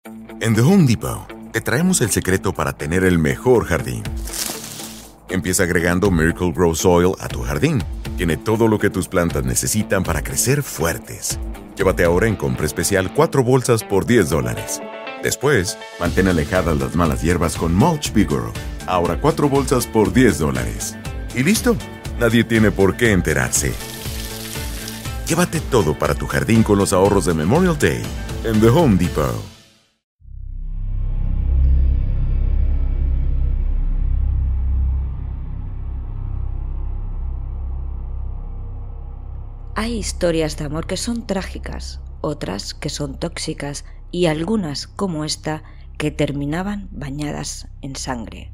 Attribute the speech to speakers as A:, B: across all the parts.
A: En The Home Depot, te traemos el secreto para tener el mejor jardín. Empieza agregando Miracle Grow Soil a tu jardín. Tiene todo lo que tus plantas necesitan para crecer fuertes. Llévate ahora en compra especial 4 bolsas por $10. Después, mantén alejadas las malas hierbas con Mulch Vigoro. Ahora 4 bolsas por $10. Y listo, nadie tiene por qué enterarse. Llévate todo para tu jardín con los ahorros de Memorial Day en The Home Depot.
B: Hay historias de amor que son trágicas, otras que son tóxicas y algunas, como esta, que terminaban bañadas en sangre.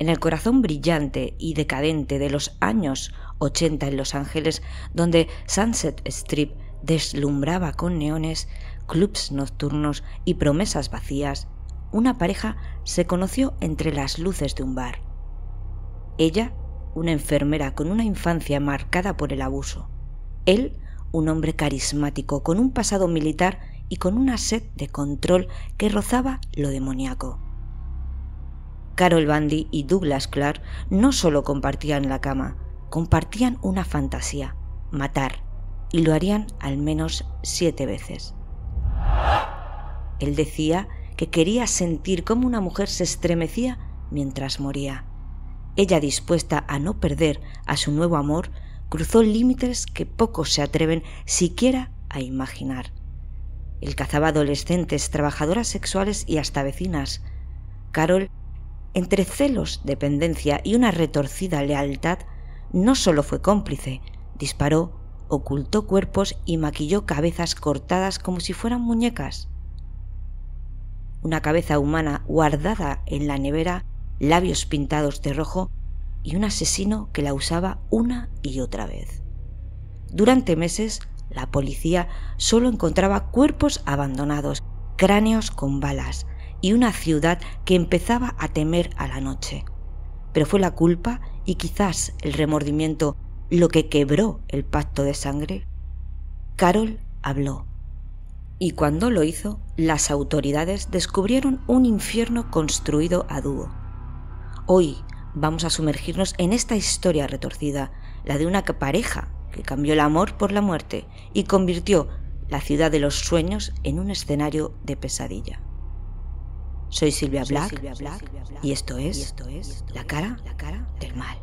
B: En el corazón brillante y decadente de los años 80 en Los Ángeles, donde Sunset Strip deslumbraba con neones, clubs nocturnos y promesas vacías, una pareja se conoció entre las luces de un bar. Ella, una enfermera con una infancia marcada por el abuso. Él, un hombre carismático con un pasado militar y con una sed de control que rozaba lo demoníaco. Carol Bundy y Douglas Clark no solo compartían la cama, compartían una fantasía: matar, y lo harían al menos 7 veces. Él decía que quería sentir cómo una mujer se estremecía mientras moría. Ella, dispuesta a no perder a su nuevo amor, cruzó límites que pocos se atreven siquiera a imaginar. Él cazaba adolescentes, trabajadoras sexuales y hasta vecinas. Carol, entre celos, dependencia y una retorcida lealtad, no solo fue cómplice, disparó, ocultó cuerpos y maquilló cabezas cortadas como si fueran muñecas. Una cabeza humana guardada en la nevera, labios pintados de rojo y un asesino que la usaba una y otra vez. Durante meses, la policía solo encontraba cuerpos abandonados, cráneos con balas y una ciudad que empezaba a temer a la noche. Pero fue la culpa y quizás el remordimiento lo que quebró el pacto de sangre. Carol habló. Y cuando lo hizo, las autoridades descubrieron un infierno construido a dúo. Hoy vamos a sumergirnos en esta historia retorcida, la de una pareja que cambió el amor por la muerte y convirtió la ciudad de los sueños en un escenario de pesadilla. Soy Silvia Black y esto es La cara del mal.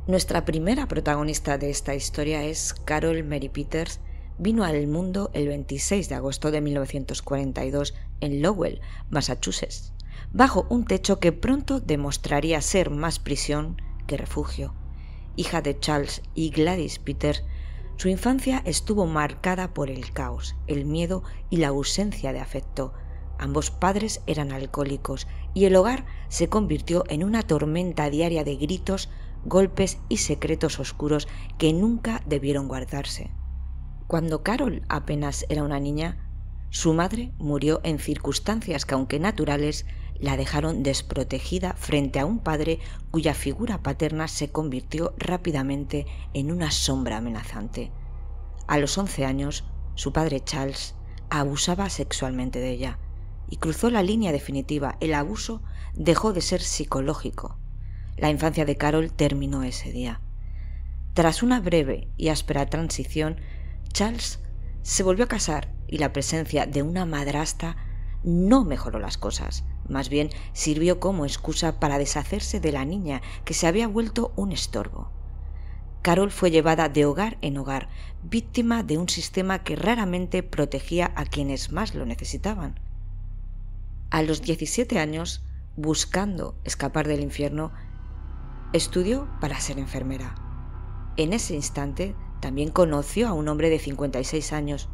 B: Nuestra primera protagonista de esta historia es Carol Mary Peters. Vino al mundo el 26 de agosto de 1942 en Lowell, Massachusetts, bajo un techo que pronto demostraría ser más prisión que refugio. Hija de Charles y Gladys Peters, su infancia estuvo marcada por el caos, el miedo y la ausencia de afecto. Ambos padres eran alcohólicos y el hogar se convirtió en una tormenta diaria de gritos, golpes y secretos oscuros que nunca debieron guardarse. Cuando Carol apenas era una niña, su madre murió en circunstancias que, aunque naturales, la dejaron desprotegida frente a un padre cuya figura paterna se convirtió rápidamente en una sombra amenazante. A los 11 años, su padre Charles abusaba sexualmente de ella y cruzó la línea definitiva. El abuso dejó de ser psicológico. La infancia de Carol terminó ese día. Tras una breve y áspera transición, Charles se volvió a casar y la presencia de una madrastra no mejoró las cosas. Más bien sirvió como excusa para deshacerse de la niña que se había vuelto un estorbo. Carol fue llevada de hogar en hogar, víctima de un sistema que raramente protegía a quienes más lo necesitaban. A los 17 años, buscando escapar del infierno, estudió para ser enfermera. En ese instante también conoció a un hombre de 56 años,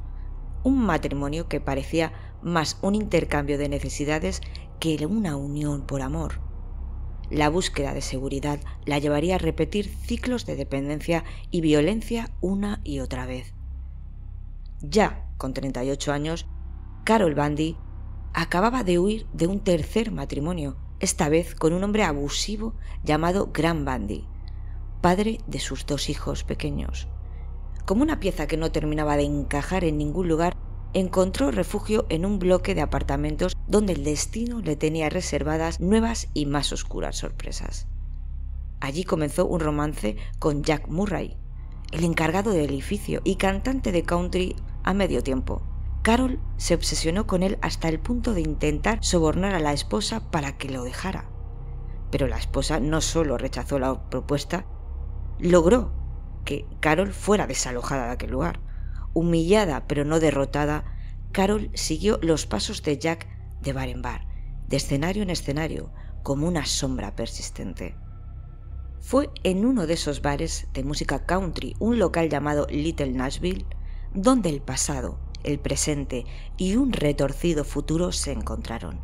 B: un matrimonio que parecía más un intercambio de necesidades que una unión por amor. la búsqueda de seguridad la llevaría a repetir ciclos de dependencia y violencia una y otra vez. Ya con 38 años, Carol Bundy acababa de huir de un tercer matrimonio, esta vez con un hombre abusivo llamado Graham Bundy, padre de sus 2 hijos pequeños. Como una pieza que no terminaba de encajar en ningún lugar, encontró refugio en un bloque de apartamentos donde el destino le tenía reservadas nuevas y más oscuras sorpresas. Allí comenzó un romance con Jack Murray, el encargado del edificio y cantante de country a medio tiempo. Carol se obsesionó con él hasta el punto de intentar sobornar a la esposa para que lo dejara. Pero la esposa no solo rechazó la propuesta, logró que Carol fuera desalojada de aquel lugar. Humillada pero no derrotada, Carol siguió los pasos de Jack de bar en bar, de escenario en escenario, como una sombra persistente. Fue en uno de esos bares de música country, un local llamado Little Nashville, donde el pasado, el presente y un retorcido futuro se encontraron.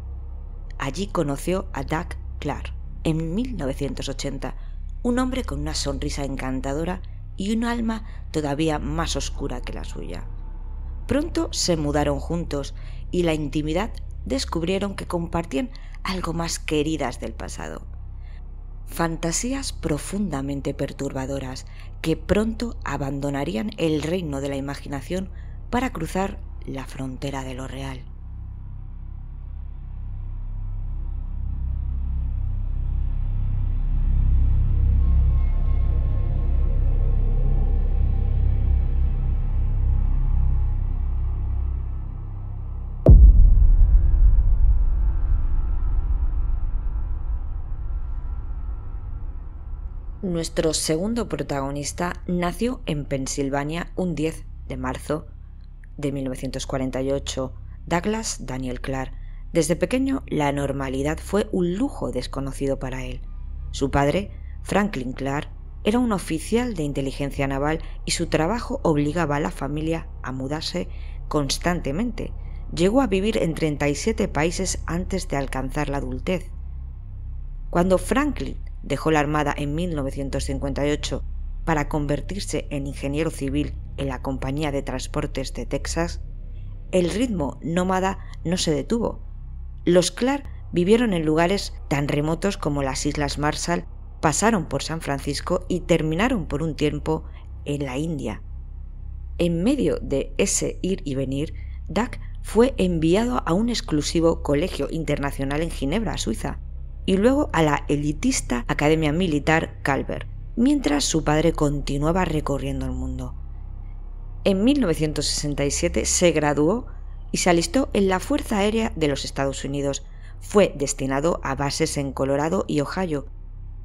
B: Allí conoció a Doug Clark en 1980, un hombre con una sonrisa encantadora y un alma todavía más oscura que la suya. Pronto se mudaron juntos y la intimidad descubrieron que compartían algo más que heridas del pasado. Fantasías profundamente perturbadoras que pronto abandonarían el reino de la imaginación para cruzar la frontera de lo real. Nuestro segundo protagonista nació en Pensilvania un 10 de marzo de 1948, Douglas Daniel Clark. Desde pequeño, la normalidad fue un lujo desconocido para él. Su padre, Franklin Clark, era un oficial de inteligencia naval y su trabajo obligaba a la familia a mudarse constantemente. Llegó a vivir en 37 países antes de alcanzar la adultez. Cuando Franklin dejó la Armada en 1958 para convertirse en ingeniero civil en la Compañía de Transportes de Texas, el ritmo nómada no se detuvo. Los Clark vivieron en lugares tan remotos como las Islas Marshall, pasaron por San Francisco y terminaron por un tiempo en la India. En medio de ese ir y venir, Doug fue enviado a un exclusivo colegio internacional en Ginebra, Suiza, y luego a la elitista Academia Militar Calvert, mientras su padre continuaba recorriendo el mundo. En 1967 se graduó y se alistó en la Fuerza Aérea de los Estados Unidos. Fue destinado a bases en Colorado y Ohio,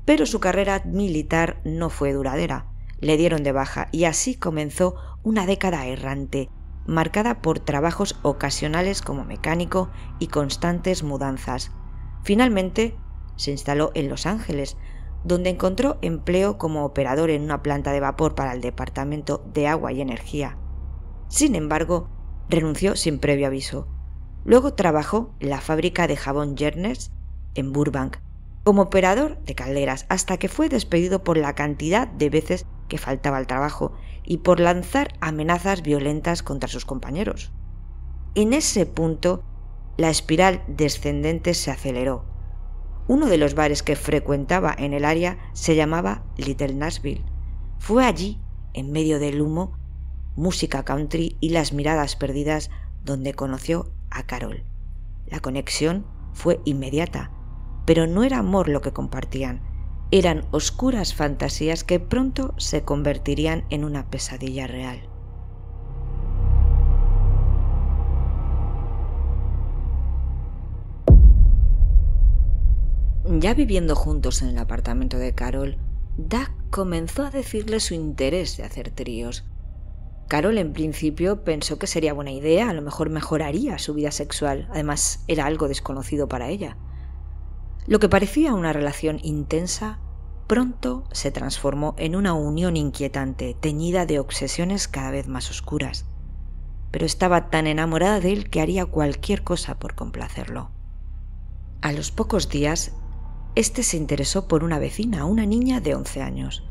B: pero su carrera militar no fue duradera. Le dieron de baja y así comenzó una década errante, marcada por trabajos ocasionales como mecánico y constantes mudanzas. Finalmente, se instaló en Los Ángeles, donde encontró empleo como operador en una planta de vapor para el Departamento de Agua y Energía. Sin embargo, renunció sin previo aviso. Luego trabajó en la fábrica de jabón Jernes en Burbank, como operador de calderas, hasta que fue despedido por la cantidad de veces que faltaba al trabajo y por lanzar amenazas violentas contra sus compañeros. En ese punto, la espiral descendente se aceleró. Uno de los bares que frecuentaba en el área se llamaba Little Nashville. Fue allí, en medio del humo, música country y las miradas perdidas, donde conoció a Carol. La conexión fue inmediata, pero no era amor lo que compartían. Eran oscuras fantasías que pronto se convertirían en una pesadilla real. Ya viviendo juntos en el apartamento de Carol, Doug comenzó a decirle su interés de hacer tríos. Carol en principio pensó que sería buena idea, a lo mejor mejoraría su vida sexual, además era algo desconocido para ella. Lo que parecía una relación intensa, pronto se transformó en una unión inquietante, teñida de obsesiones cada vez más oscuras. Pero estaba tan enamorada de él que haría cualquier cosa por complacerlo. A los pocos días, este se interesó por una vecina, una niña de 11 años.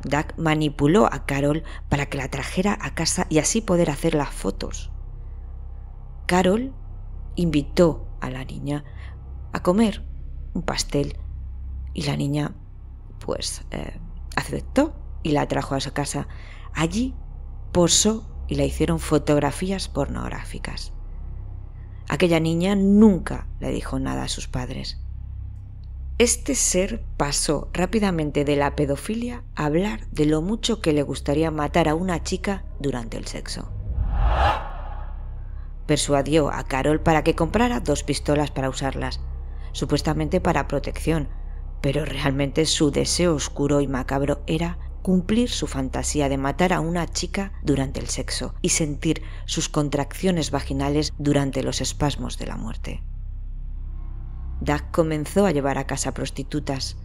B: Doug manipuló a Carol para que la trajera a casa y así poder hacer las fotos. Carol invitó a la niña a comer un pastel y la niña aceptó y la trajo a su casa. Allí posó y le hicieron fotografías pornográficas. Aquella niña nunca le dijo nada a sus padres. Este ser pasó rápidamente de la pedofilia a hablar de lo mucho que le gustaría matar a una chica durante el sexo. Persuadió a Carol para que comprara 2 pistolas para usarlas, supuestamente para protección, pero realmente su deseo oscuro y macabro era cumplir su fantasía de matar a una chica durante el sexo y sentir sus contracciones vaginales durante los espasmos de la muerte. Doug comenzó a llevar a casa prostitutas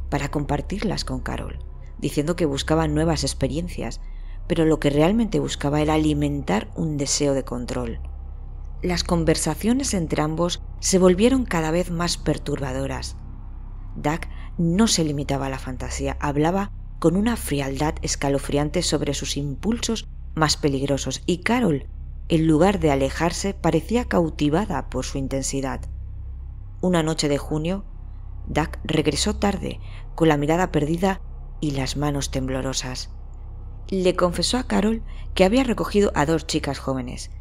B: para compartirlas con Carol, diciendo que buscaba nuevas experiencias, pero lo que realmente buscaba era alimentar un deseo de control. Las conversaciones entre ambos se volvieron cada vez más perturbadoras. Doug no se limitaba a la fantasía, hablaba con una frialdad escalofriante sobre sus impulsos más peligrosos y Carol, en lugar de alejarse, parecía cautivada por su intensidad. Una noche de junio, Doug regresó tarde, con la mirada perdida y las manos temblorosas. Le confesó a Carol que había recogido a 2 chicas jóvenes.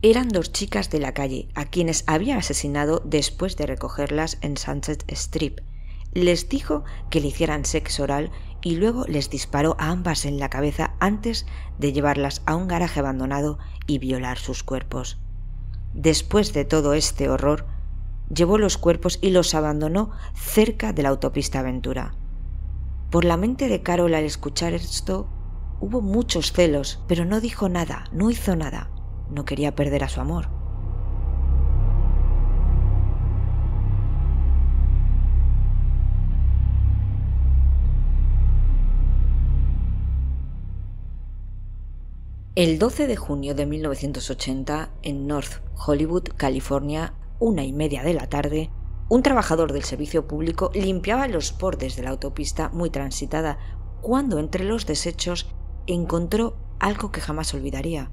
B: Eran 2 chicas de la calle, a quienes había asesinado después de recogerlas en Sunset Strip. Les dijo que le hicieran sexo oral y luego les disparó a ambas en la cabeza antes de llevarlas a un garaje abandonado y violar sus cuerpos. Después de todo este horror, llevó los cuerpos y los abandonó cerca de la autopista Aventura. Por la mente de Carol al escuchar esto hubo muchos celos, pero no dijo nada, no hizo nada. No quería perder a su amor. El 12 de junio de 1980, en North Hollywood, California, 1:30 de la tarde, un trabajador del servicio público limpiaba los bordes de la autopista muy transitada cuando entre los desechos encontró algo que jamás olvidaría.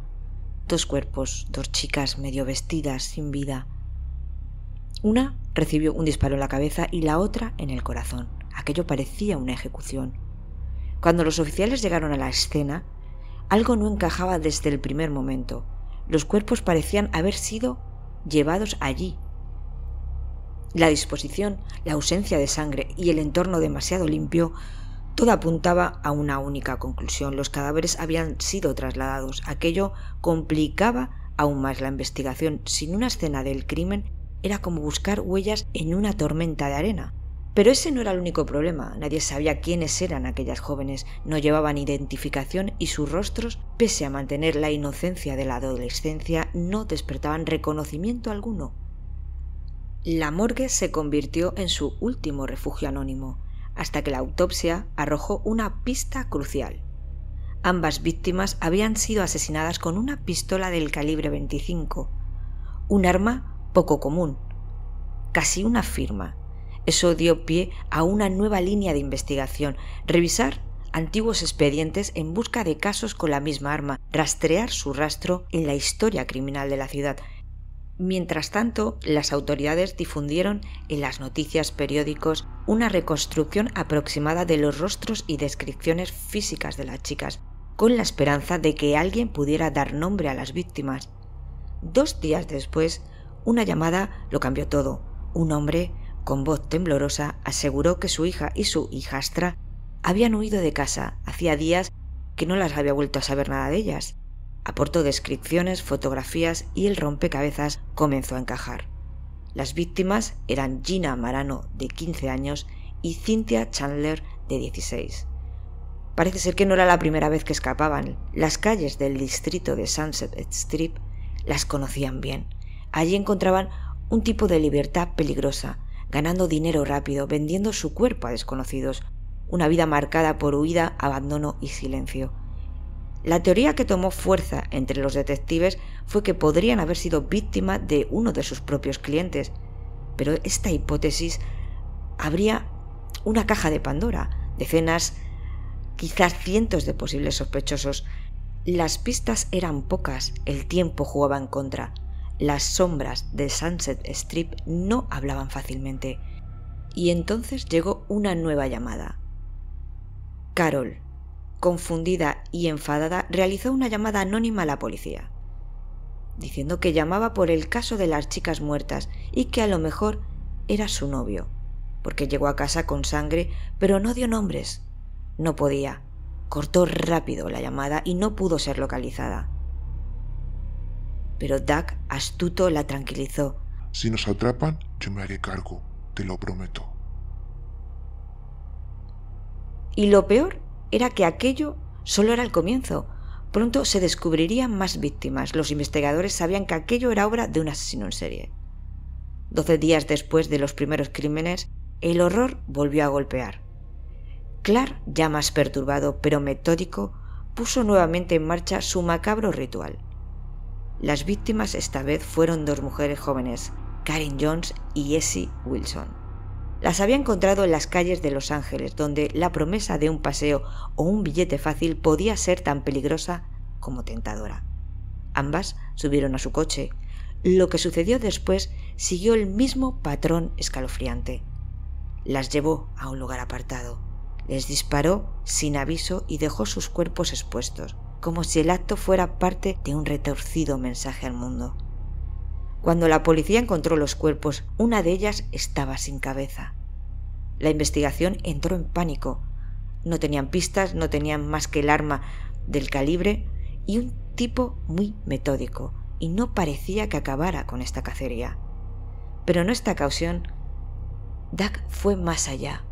B: 2 cuerpos, 2 chicas medio vestidas, sin vida. Una recibió un disparo en la cabeza y la otra en el corazón. Aquello parecía una ejecución. Cuando los oficiales llegaron a la escena, algo no encajaba desde el primer momento. Los cuerpos parecían haber sido llevados allí. La disposición, la ausencia de sangre y el entorno demasiado limpio, todo apuntaba a una única conclusión. Los cadáveres habían sido trasladados. Aquello complicaba aún más la investigación. Sin una escena del crimen, era como buscar huellas en una tormenta de arena. Pero ese no era el único problema. Nadie sabía quiénes eran aquellas jóvenes. No llevaban identificación y sus rostros, pese a mantener la inocencia de la adolescencia, no despertaban reconocimiento alguno. La morgue se convirtió en su último refugio anónimo, hasta que la autopsia arrojó una pista crucial. Ambas víctimas habían sido asesinadas con una pistola del calibre 25, un arma poco común, casi una firma. Eso dio pie a una nueva línea de investigación: revisar antiguos expedientes en busca de casos con la misma arma, rastrear su rastro en la historia criminal de la ciudad. Mientras tanto, las autoridades difundieron en las noticias, periódicos, una reconstrucción aproximada de los rostros y descripciones físicas de las chicas, con la esperanza de que alguien pudiera dar nombre a las víctimas. 2 días después, una llamada lo cambió todo. Un hombre, con voz temblorosa, aseguró que su hija y su hijastra habían huido de casa. Hacía días que no las había vuelto a saber nada de ellas. Aportó descripciones, fotografías y el rompecabezas comenzó a encajar. Las víctimas eran Gina Marano, de 15 años, y Cynthia Chandler, de 16. Parece ser que no era la primera vez que escapaban. Las calles del distrito de Sunset Strip las conocían bien. Allí encontraban un tipo de libertad peligrosa, ganando dinero rápido, vendiendo su cuerpo a desconocidos, una vida marcada por huida, abandono y silencio. La teoría que tomó fuerza entre los detectives fue que podrían haber sido víctimas de uno de sus propios clientes, pero esta hipótesis abría una caja de Pandora, decenas, quizás cientos de posibles sospechosos. Las pistas eran pocas, el tiempo jugaba en contra. Las sombras de Sunset Strip no hablaban fácilmente. Y entonces llegó una nueva llamada. Carol, confundida y enfadada, realizó una llamada anónima a la policía, diciendo que llamaba por el caso de las chicas muertas y que a lo mejor era su novio, porque llegó a casa con sangre, pero no dio nombres. No podía. Cortó rápido la llamada y no pudo ser localizada. Pero Doug, astuto, la tranquilizó.
C: Si nos atrapan, yo me haré cargo, te lo prometo.
B: Y lo peor era que aquello solo era el comienzo. Pronto se descubrirían más víctimas. Los investigadores sabían que aquello era obra de un asesino en serie. 12 días después de los primeros crímenes, el horror volvió a golpear. Clark, ya más perturbado pero metódico, puso nuevamente en marcha su macabro ritual. Las víctimas esta vez fueron 2 mujeres jóvenes, Karen Jones y Essie Wilson. Las había encontrado en las calles de Los Ángeles, donde la promesa de un paseo o un billete fácil podía ser tan peligrosa como tentadora. Ambas subieron a su coche. Lo que sucedió después siguió el mismo patrón escalofriante. Las llevó a un lugar apartado. Les disparó sin aviso y dejó sus cuerpos expuestos, como si el acto fuera parte de un retorcido mensaje al mundo. Cuando la policía encontró los cuerpos, una de ellas estaba sin cabeza. La investigación entró en pánico. No tenían pistas, no tenían más que el arma del calibre y un tipo muy metódico, y no parecía que acabara con esta cacería. Pero en esta ocasión, Doug fue más allá.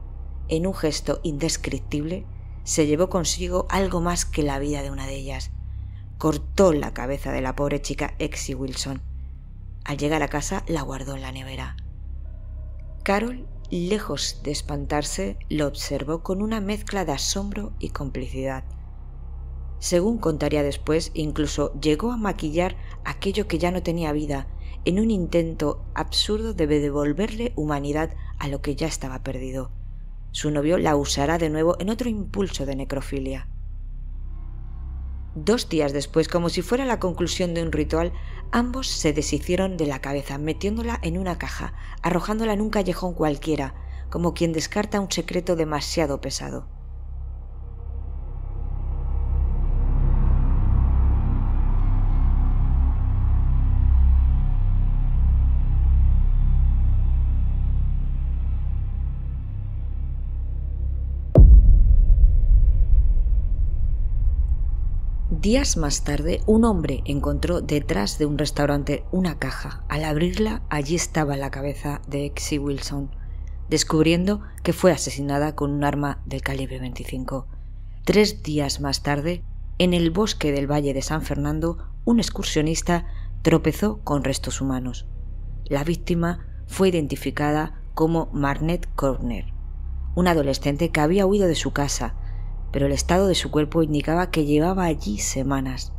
B: En un gesto indescriptible, se llevó consigo algo más que la vida de una de ellas. Cortó la cabeza de la pobre chica Essie Wilson. Al llegar a casa, la guardó en la nevera. Carol, lejos de espantarse, lo observó con una mezcla de asombro y complicidad. Según contaría después, incluso llegó a maquillar aquello que ya no tenía vida, en un intento absurdo de devolverle humanidad a lo que ya estaba perdido. Su novio la usará de nuevo en otro impulso de necrofilia. 2 días después, como si fuera la conclusión de un ritual, ambos se deshicieron de la cabeza, metiéndola en una caja, arrojándola en un callejón cualquiera, como quien descarta un secreto demasiado pesado. Días más tarde, un hombre encontró detrás de un restaurante una caja. Al abrirla, allí estaba la cabeza de Essie Wilson, descubriendo que fue asesinada con un arma del calibre 25. 3 días más tarde, en el bosque del Valle de San Fernando, un excursionista tropezó con restos humanos. La víctima fue identificada como Marnette Corner, una adolescente que había huido de su casa, pero el estado de su cuerpo indicaba que llevaba allí semanas.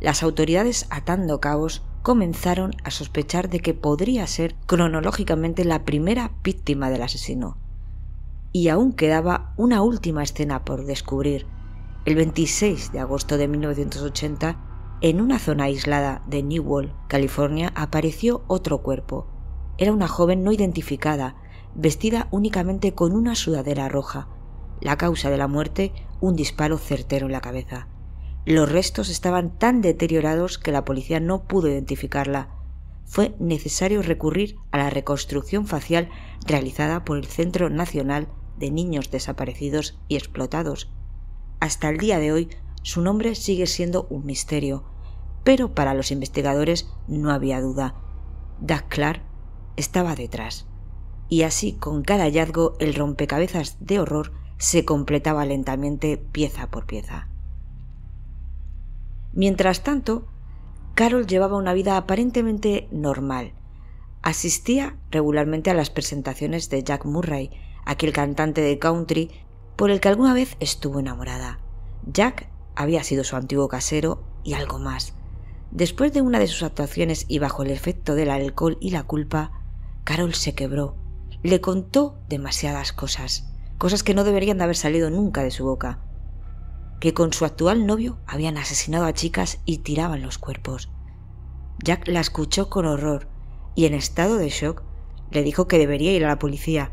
B: Las autoridades, atando cabos, comenzaron a sospechar de que podría ser cronológicamente la primera víctima del asesino. Y aún quedaba una última escena por descubrir. El 26 de agosto de 1980, en una zona aislada de Newhall, California, apareció otro cuerpo. Era una joven no identificada, vestida únicamente con una sudadera roja. La causa de la muerte, un disparo certero en la cabeza. Los restos estaban tan deteriorados que la policía no pudo identificarla. Fue necesario recurrir a la reconstrucción facial realizada por el Centro Nacional de Niños Desaparecidos y Explotados. Hasta el día de hoy, su nombre sigue siendo un misterio, pero para los investigadores no había duda. Doug Clark estaba detrás. Y así, con cada hallazgo, el rompecabezas de horror se completaba lentamente pieza por pieza. Mientras tanto, Carol llevaba una vida aparentemente normal. Asistía regularmente a las presentaciones de Jack Murray, aquel cantante de country por el que alguna vez estuvo enamorada. Jack había sido su antiguo casero y algo más. Después de una de sus actuaciones y bajo el efecto del alcohol y la culpa, Carol se quebró. Le contó demasiadas cosas que no deberían de haber salido nunca de su boca. Que con su actual novio habían asesinado a chicas y tiraban los cuerpos. Jack la escuchó con horror y en estado de shock le dijo que debería ir a la policía,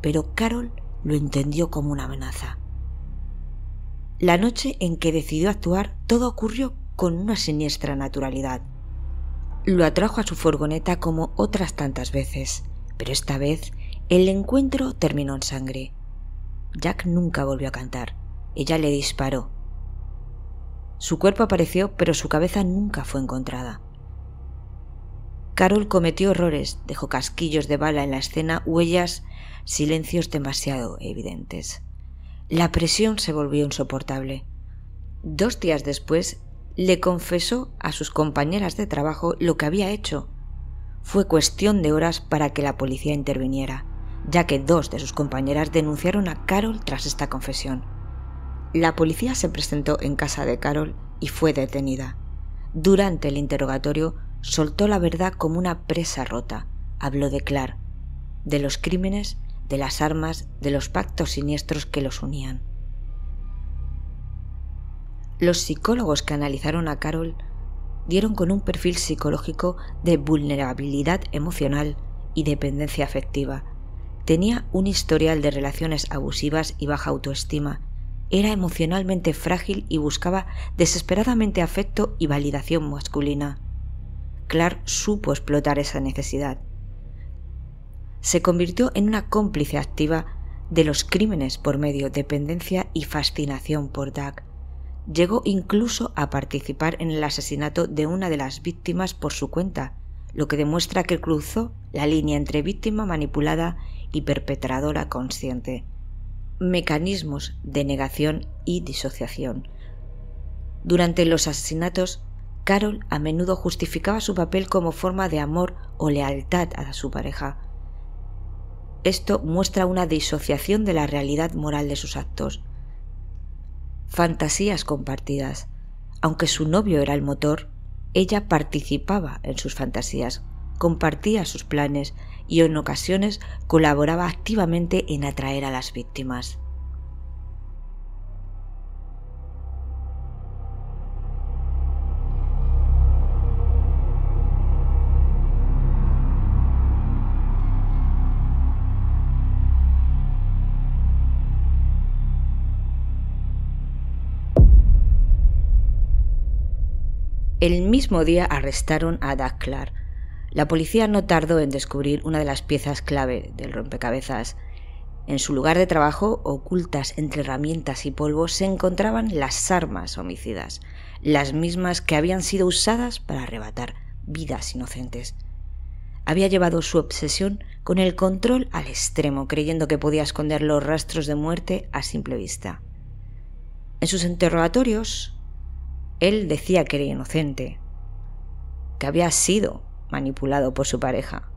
B: pero Carol lo entendió como una amenaza. La noche en que decidió actuar, todo ocurrió con una siniestra naturalidad. Lo atrajo a su furgoneta como otras tantas veces, pero esta vez el encuentro terminó en sangre. Jack nunca volvió a cantar. Ella le disparó. Su cuerpo apareció, pero su cabeza nunca fue encontrada. Carol cometió errores, dejó casquillos de bala en la escena, huellas, silencios demasiado evidentes. La presión se volvió insoportable. 2 días después, le confesó a sus compañeras de trabajo lo que había hecho. Fue cuestión de horas para que la policía interviniera, ya que 2 de sus compañeras denunciaron a Carol tras esta confesión. La policía se presentó en casa de Carol y fue detenida. Durante el interrogatorio, soltó la verdad como una presa rota. Habló de Clark, de los crímenes, de las armas, de los pactos siniestros que los unían. Los psicólogos que analizaron a Carol dieron con un perfil psicológico de vulnerabilidad emocional y dependencia afectiva. Tenía un historial de relaciones abusivas y baja autoestima. Era emocionalmente frágil y buscaba desesperadamente afecto y validación masculina. Clark supo explotar esa necesidad. Se convirtió en una cómplice activa de los crímenes por medio de dependencia y fascinación por Doug. Llegó incluso a participar en el asesinato de una de las víctimas por su cuenta, lo que demuestra que cruzó la línea entre víctima manipulada y perpetradora consciente. Mecanismos de negación y disociación. Durante los asesinatos, Carol a menudo justificaba su papel como forma de amor o lealtad a su pareja. Esto muestra una disociación de la realidad moral de sus actos. Fantasías compartidas. Aunque su novio era el motor, ella participaba en sus fantasías, compartía sus planes y en ocasiones colaboraba activamente en atraer a las víctimas. El mismo día arrestaron a Doug Clark. La policía no tardó en descubrir una de las piezas clave del rompecabezas. En su lugar de trabajo, ocultas entre herramientas y polvo, se encontraban las armas homicidas, las mismas que habían sido usadas para arrebatar vidas inocentes. Había llevado su obsesión con el control al extremo, creyendo que podía esconder los rastros de muerte a simple vista. En sus interrogatorios, él decía que era inocente, que había sido manipulado por su pareja.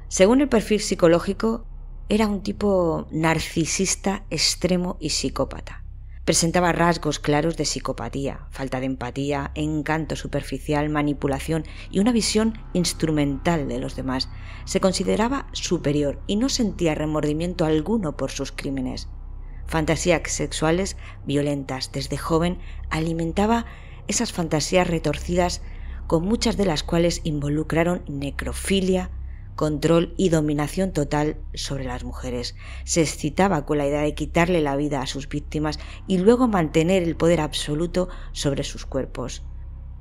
B: Según el perfil psicológico, era un tipo narcisista extremo y psicópata. Presentaba rasgos claros de psicopatía, falta de empatía, encanto superficial, manipulación y una visión instrumental de los demás. Se consideraba superior y no sentía remordimiento alguno por sus crímenes. Fantasías sexuales violentas. Desde joven alimentaba esas fantasías retorcidas, con muchas de las cuales involucraron necrofilia, control y dominación total sobre las mujeres. Se excitaba con la idea de quitarle la vida a sus víctimas y luego mantener el poder absoluto sobre sus cuerpos.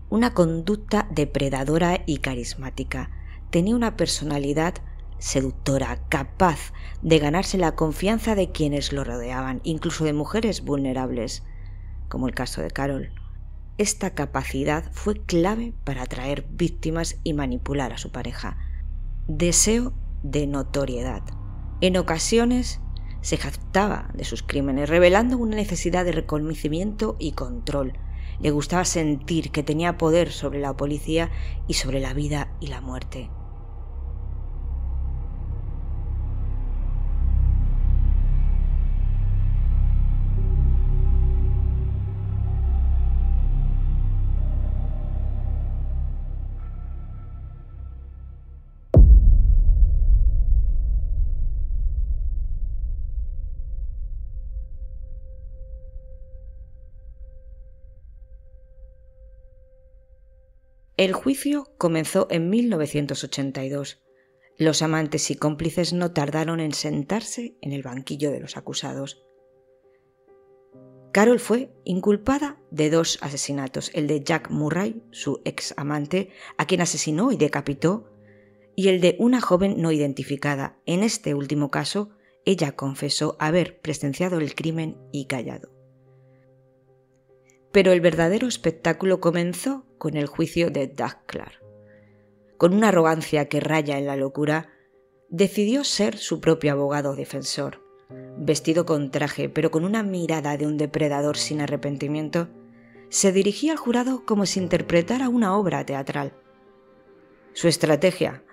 B: Una conducta depredadora y carismática. Tenía una personalidad seductora, capaz de ganarse la confianza de quienes lo rodeaban, incluso de mujeres vulnerables, como el caso de Carol. Esta capacidad fue clave para atraer víctimas y manipular a su pareja. Deseo de notoriedad. En ocasiones se jactaba de sus crímenes, revelando una necesidad de reconocimiento y control. Le gustaba sentir que tenía poder sobre la policía y sobre la vida y la muerte. El juicio comenzó en 1982. Los amantes y cómplices no tardaron en sentarse en el banquillo de los acusados. Carol fue inculpada de 2 asesinatos, el de Jack Murray, su ex amante, a quien asesinó y decapitó, y el de una joven no identificada. En este último caso, ella confesó haber presenciado el crimen y callado. Pero el verdadero espectáculo comenzó con el juicio de Doug Clark. Con una arrogancia que raya en la locura, decidió ser su propio abogado defensor. Vestido con traje, pero con una mirada de un depredador sin arrepentimiento, se dirigía al jurado como si interpretara una obra teatral. Su estrategia: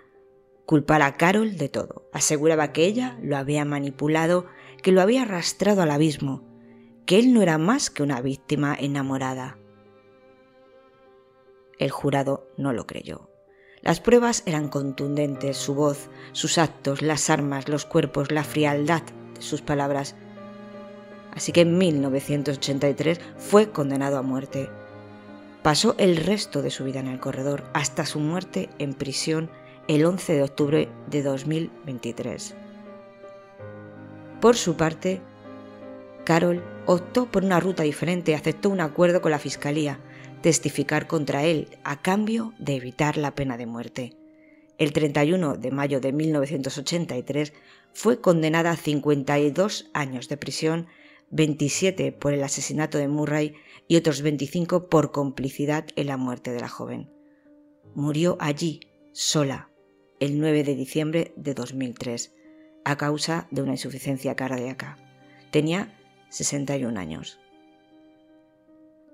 B: culpar a Carol de todo. Aseguraba que ella lo había manipulado, que lo había arrastrado al abismo, que él no era más que una víctima enamorada. El jurado no lo creyó. Las pruebas eran contundentes, su voz, sus actos, las armas, los cuerpos, la frialdad de sus palabras. Así que en 1983 fue condenado a muerte. Pasó el resto de su vida en el corredor, hasta su muerte en prisión el 11 de octubre de 2023. Por su parte, Carol optó por una ruta diferente, aceptó un acuerdo con la fiscalía, testificar contra él a cambio de evitar la pena de muerte. El 31 de mayo de 1983 fue condenada a 52 años de prisión, 27 por el asesinato de Murray y otros 25 por complicidad en la muerte de la joven. Murió allí, sola, el 9 de diciembre de 2003, a causa de una insuficiencia cardíaca. Tenía 61 años.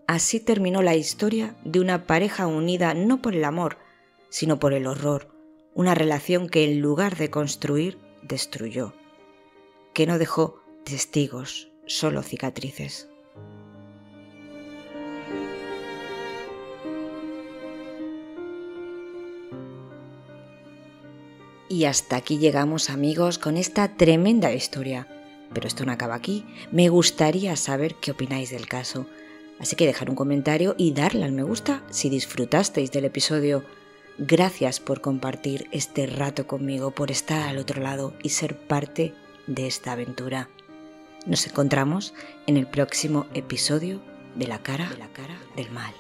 B: Así terminó la historia de una pareja unida no por el amor, sino por el horror, una relación que en lugar de construir, destruyó, que no dejó testigos, solo cicatrices. Y hasta aquí llegamos, amigos, con esta tremenda historia. Pero esto no acaba aquí. Me gustaría saber qué opináis del caso. Así que dejar un comentario y darle al me gusta si disfrutasteis del episodio. Gracias por compartir este rato conmigo, por estar al otro lado y ser parte de esta aventura. Nos encontramos en el próximo episodio de La Cara del Mal.